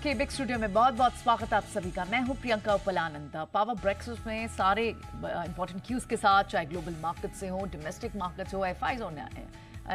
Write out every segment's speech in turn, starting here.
के big studio में बहुत बहुत स्वागत है आप सभी का। मैं हूं प्रियंका उपलानंद। पावर ब्रेकफास्ट में सारे इंपॉर्टेंट क्यूज के साथ, चाहे ग्लोबल मार्केट से हो, डोमेस्टिक मार्केट हो, एफआईज हो,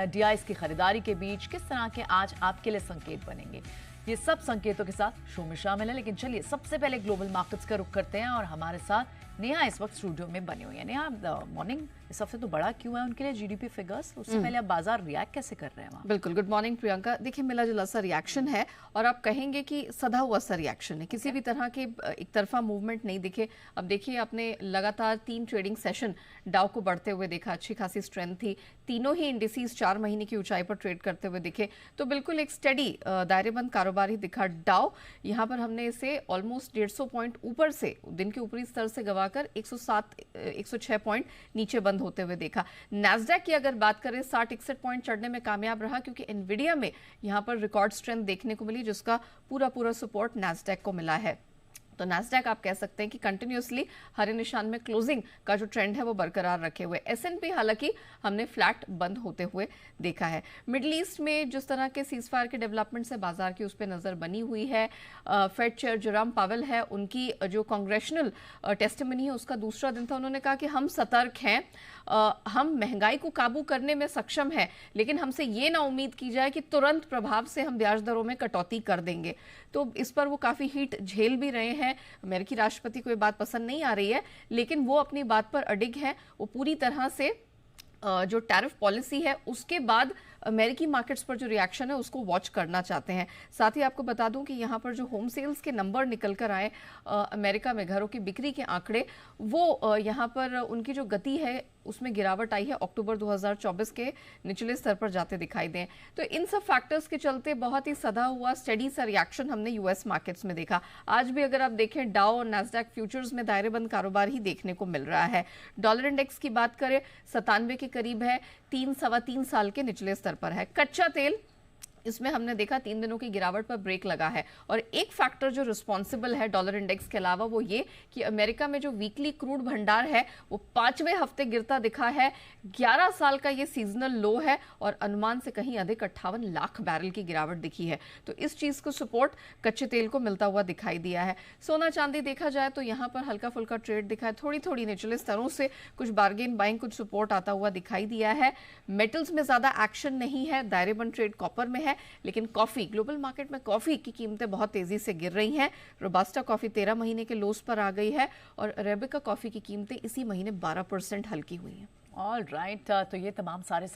डीआईज की खरीदारी के बीच किस तरह के आज आपके लिए संकेत बनेंगे, ये सब संकेतों के साथ शो में शामिल है। लेकिन चलिए सबसे पहले ग्लोबल मार्केट्स का रुख करते हैं और हमारे साथ नेहा इस वक्त स्टूडियो में बनी हुई है। नेहा, मॉर्निंग इस हफ्ते तो बड़ा क्यों है उनके लिए जीडीपी फिगर्स, उससे पहले अब बाजार रिएक्ट कैसे कर रहे हैं वहाँ? बिल्कुल, गुड मॉर्निंग प्रियंका। देखिए, मिला जुला सा रिएक्शन है और आप कहेंगे कि सधा हुआ सा रिएक्शन है, किसी भी तरह के एक तरफा मूवमेंट नहीं दिखे। अब देखिए, आपने लगातार 3 ट्रेडिंग सेशन डाउ को बढ़ते हुए देखा, अच्छी खासी स्ट्रेंथ थी, तीनों ही इंडिसेस 4 महीने की ऊंचाई पर ट्रेड करते हुए दिखे, तो बिल्कुल एक स्टडी दायरेबंद कारोबार ही दिखा डाउ। यहाँ पर हमने इसे ऑलमोस्ट 150 पॉइंट ऊपर से, दिन के ऊपरी स्तर से गवाकर 106 पॉइंट नीचे बंद होते हुए देखा। नैस्डैक की अगर बात करें, 60-61 पॉइंट चढ़ने में कामयाब रहा, क्योंकि एनवीडिया में यहां पर रिकॉर्ड स्ट्रेंथ देखने को मिली, जिसका पूरा सपोर्ट नैस्डैक को मिला है। तो नैस्डैक आप कह सकते हैं कि कंटिन्यूअसली हरे निशान में क्लोजिंग का जो ट्रेंड है वो बरकरार रखे हुए। एसएनपी हालांकि हमने फ्लैट बंद होते हुए देखा है। मिडिल ईस्ट में जिस तरह के सीजफायर के डेवलपमेंट से बाजार की उस पर नजर बनी हुई है। फेड चेयर जेरोम पावेल है, उनकी जो कांग्रेशनल टेस्टिमनी है उसका दूसरा दिन था। उन्होंने कहा कि हम सतर्क हैं, हम महंगाई को काबू करने में सक्षम है, लेकिन हमसे ये ना उम्मीद की जाए कि तुरंत प्रभाव से हम ब्याज दरों में कटौती कर देंगे। तो इस पर वो काफी हीट झेल भी रहे हैं। अमेरिकी राष्ट्रपति को ये बात पसंद नहीं आ रही है, लेकिन वो अपनी बात पर अडिग है। वो पूरी तरह से जो टैरिफ पॉलिसी है उसके बाद अमेरिकी मार्केट्स पर जो रिएक्शन है उसको वॉच करना चाहते हैं। साथ ही आपको बता दूं कि यहाँ पर जो होम सेल्स के नंबर निकल कर आए अमेरिका में, घरों की बिक्री के आंकड़े, वो यहाँ पर उनकी जो गति है उसमें गिरावट आई है, अक्टूबर 2024 के निचले स्तर पर जाते दिखाई दें। तो इन सब फैक्टर्स के चलते बहुत ही सधा हुआ स्टेडी सा रिएक्शन हमने यूएस मार्केट्स में देखा। आज भी अगर आप देखें, डाउ और नैस्डैक फ्यूचर्स में दायरेबंद कारोबार ही देखने को मिल रहा है। डॉलर इंडेक्स की बात करें, 97 के करीब है, 3-3.25 साल के निचले स्तर पर है। कच्चा तेल, इसमें हमने देखा 3 दिनों की गिरावट पर ब्रेक लगा है। और एक फैक्टर जो रिस्पॉन्सिबल है डॉलर इंडेक्स के अलावा, वो ये कि अमेरिका में जो वीकली क्रूड भंडार है वो 5वें हफ्ते गिरता दिखा है। 11 साल का ये सीजनल लो है और अनुमान से कहीं अधिक 58 लाख बैरल की गिरावट दिखी है। तो इस चीज को सपोर्ट कच्चे तेल को मिलता हुआ दिखाई दिया है। सोना चांदी देखा जाए तो यहाँ पर हल्का फुल्का ट्रेड दिखा है, थोड़ी निचले स्तरों से कुछ बार्गेन बाइंग, कुछ सपोर्ट आता हुआ दिखाई दिया है। मेटल्स में ज्यादा एक्शन नहीं है, दायरेबंद ट्रेड कॉपर में है। लेकिन कॉफी, ग्लोबल मार्केट में कॉफी की कीमतें बहुत तेजी से गिर रही हैं। रोबास्टा कॉफी 13 महीने के लोस पर आ गई है और अरेबिका कॉफी की कीमतें इसी महीने 12% हल्की हुई हैं। ऑल राइट, तो ये तमाम सारे